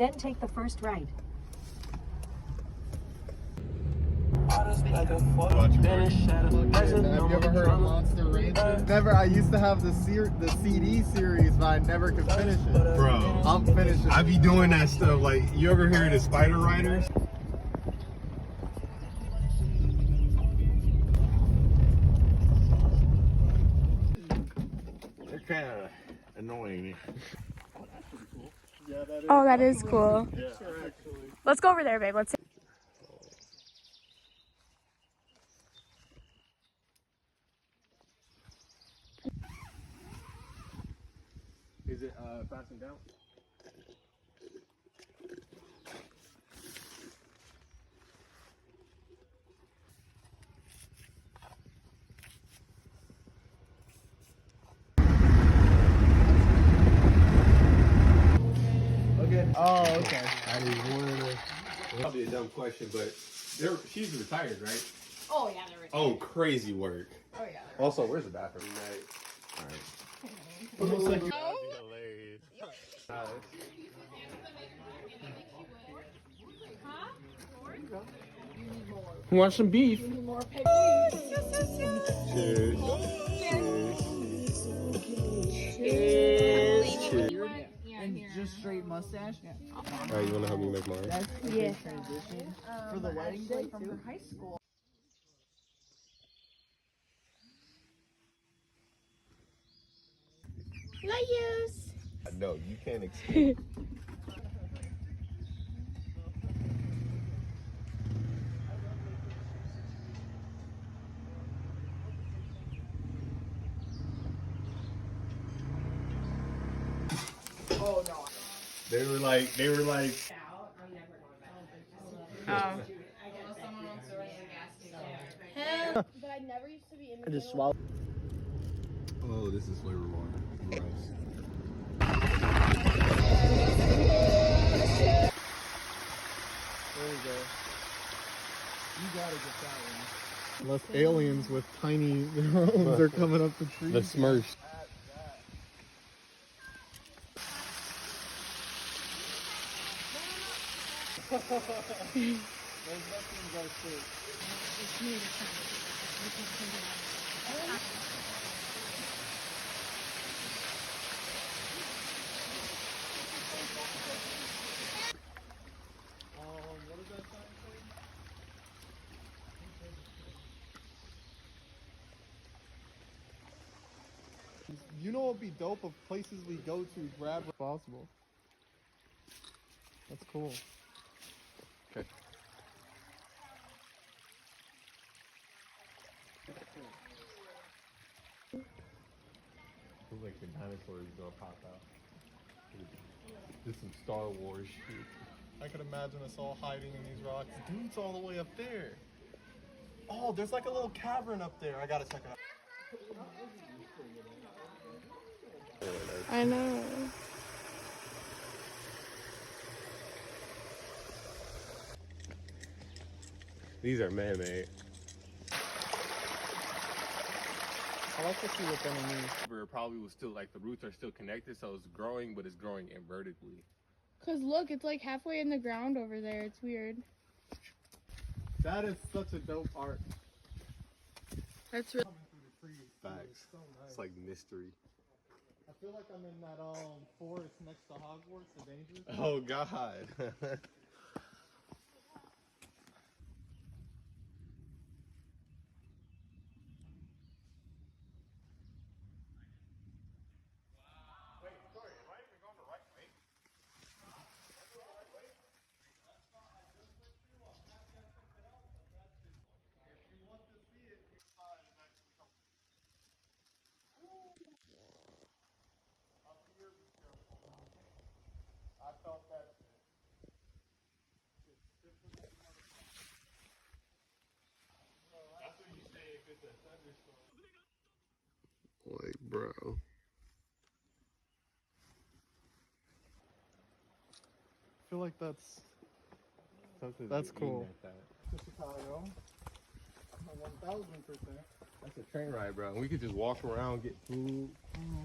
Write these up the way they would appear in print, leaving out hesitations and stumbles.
Then take the first right. Have you ever heard of Monster Rancher? Never. I used to have the CD series, but I never could finish it. Bro, I'm finishing. I be doing that stuff. Like, you ever hear of the Spider Riders? They're kind of annoying. Oh, that is cool. Yeah, Let's go over there, babe. Let's see. Is it fastened down? Oh, okay. That is one of the. Probably a dumb question, but she's retired, right? Oh yeah, they're retired. Oh, crazy work. Oh yeah. Also, where's the bathroom? All right. Almost like That'd be hilarious. Who wants some beef? Cheers. And just straight mustache? Yeah. All right, you want to help me make mine? That's a Yeah. good transition for the wedding day from her high school. No, you can't escape. oh no. They were like. Out. I'm never going back. Oh. Someone wants to run to the gas station. But I never used to be in I just swallowed. Oh, this is flavor water. Nice. There we go. You gotta get that one. Unless aliens with tiny drones are coming up the tree. The Smurfs. Those Mexicans are sick. What does that sign say? You know what'd be dope of places we go to grab if possible. That's cool. Okay. Looks like the dinosaurs gonna pop out. Just some Star Wars shit. I could imagine us all hiding in these rocks. Dude's all the way up there. Oh, there's like a little cavern up there. I gotta check it out. I know. These are man-made. I like to see what's underneath. It probably was still like the roots are still connected, so it's growing, but it's growing invertically. Cause look, it's like halfway in the ground over there. It's weird. That is such a dope art. That's really. Facts. So nice. It's like mystery. I feel like I'm in that forest next to Hogwarts, the dangerous. Oh God. Like, bro. I feel like that's Something's That's eating cool. at that. Chicago. 1000%. That's a train ride, bro. And we could just walk around, get food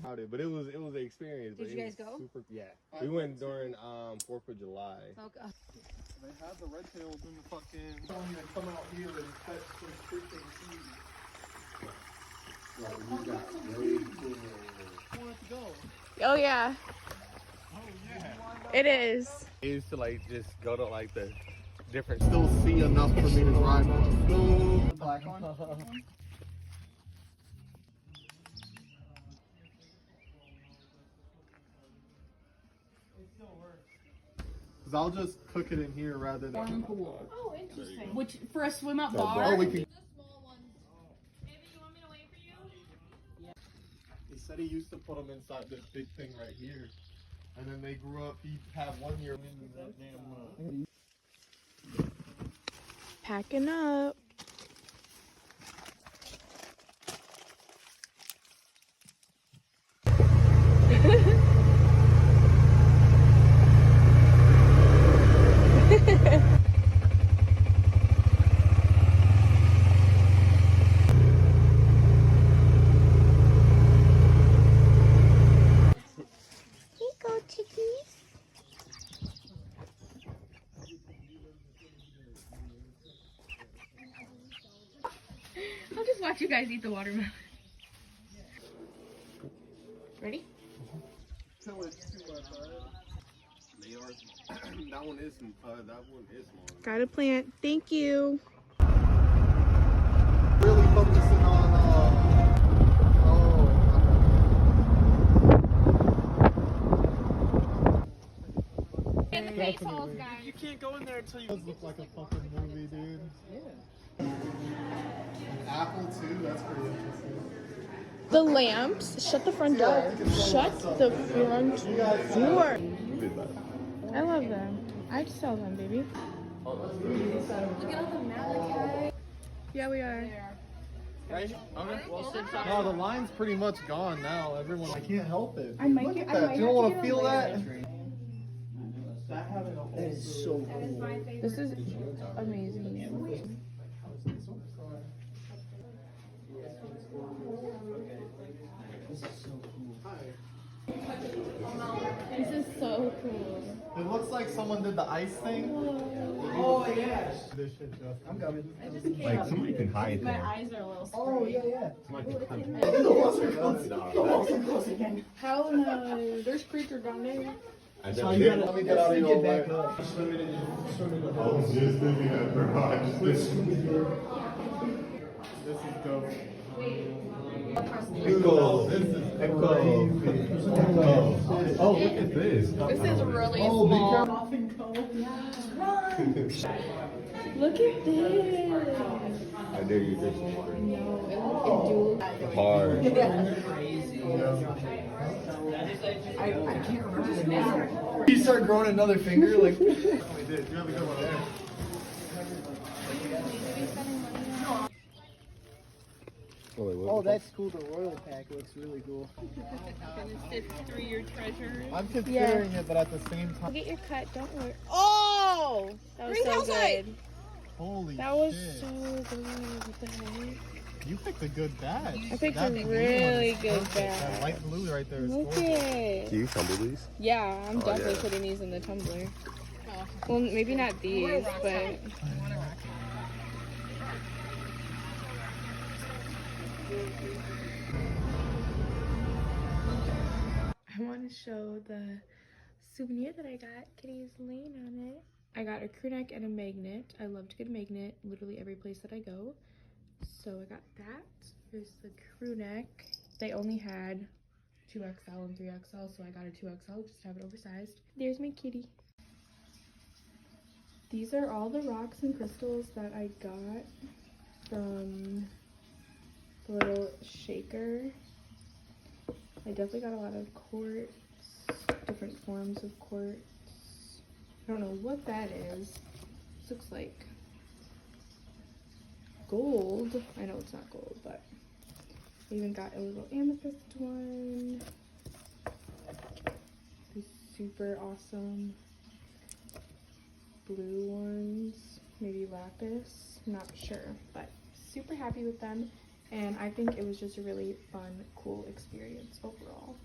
out there. But it was an experience. Did you guys go? Super, yeah. We went during 4th of July. Okay. They have the red tails in the fucking. Don't even come out here and fetch some freaking seeds. Like, we got way cool. I want it to go. Oh yeah, Oh yeah. it is. I used to like just go to like the different. Still see enough for me to ride on the snow. Black one. Cause I'll just cook it in here rather than. Pool. Oh, interesting. Which for a swim up Oh, bar. Oh, we can. The small ones. Maybe you want me to wait for you? He said he used to put them inside this big thing right here, and then they grew up. He had 1 year in that damn. Packing up. I'll just watch you guys eat the watermelon. Ready? Till it's too much, alright? They are. That one is small. Got a plant. Thank you. Really focusing on. And the face holes, guys. You can't go in there until you. It does look like a fucking movie, dude. Yeah. Apple too. That's pretty interesting. The lamps. Shut the front door. Shut the front door. I love them. I'd sell them, baby. Look at all the Malachi. Yeah, we are. Right? Okay. No, the line's pretty much gone now. Everyone, I can't help it. I might Look get- at I that. might You don't have want to to get a feel that? layer. That is so cool. This is amazing. This is so cool. It looks like someone did the ice thing. Oh, yes. This shit just. I'm coming. Like somebody can hide My there. eyes are a little Oh, yeah, yeah. Somebody can hide. Hell no. There's creature down there. I So never you did. gotta let me get out of your way. back up. I was just thinking that for This is dope. Pickles. This is Pickles. Oh, look at this. This is really Oh, be small. careful. Look at this. I dare you this one. No, it Hard. I can't remember the name. You start growing another finger, like. We did. You have a good one there. Oh, that's cool. The royal pack looks really cool. your treasure. I'm considering it, but at the same I'll time. get your cut. Don't worry. Oh, that was so good. Holy That was shit. so good. What the heck? You picked a good batch. I picked That a blue one really is good perfect. That batch. light blue right there is Look gorgeous. it. you tumble these? Yeah, I'm definitely yeah. putting these in the tumbler. Well, maybe not these, but. I want to show the souvenir that I got. Kitty's laying on it. I got a crew neck and a magnet. I love to get a magnet literally every place that I go. So I got that. Here's the crew neck. They only had 2XL and 3XL, so I got a 2XL just to have it oversized. There's my kitty. These are all the rocks and crystals that I got from the little shaker. I definitely got a lot of quartz, different forms of quartz. I don't know what that is. This looks like gold. I know it's not gold, but I even got a little amethyst one. These super awesome blue ones, maybe lapis, I'm not sure, but super happy with them. and I think it was just a really fun, cool experience overall.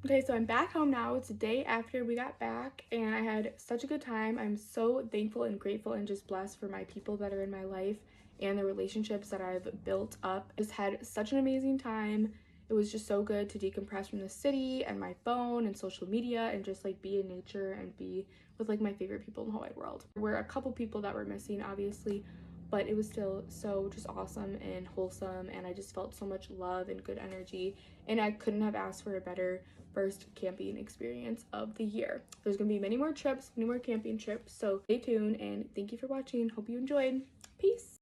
Okay, so I'm back home now. It's a day after we got back, and I had such a good time. I'm so thankful and grateful and just blessed for my people that are in my life and the relationships that I've built up. I just had such an amazing time. It was just so good to decompress from the city and my phone and social media and just like be in nature and be with like my favorite people in the whole wide world. There were a couple people that were missing, obviously, but it was still so just awesome and wholesome, and I just felt so much love and good energy, and I couldn't have asked for a better first camping experience of the year. There's gonna be many more trips, many more camping trips, so stay tuned, and thank you for watching. Hope you enjoyed. Peace.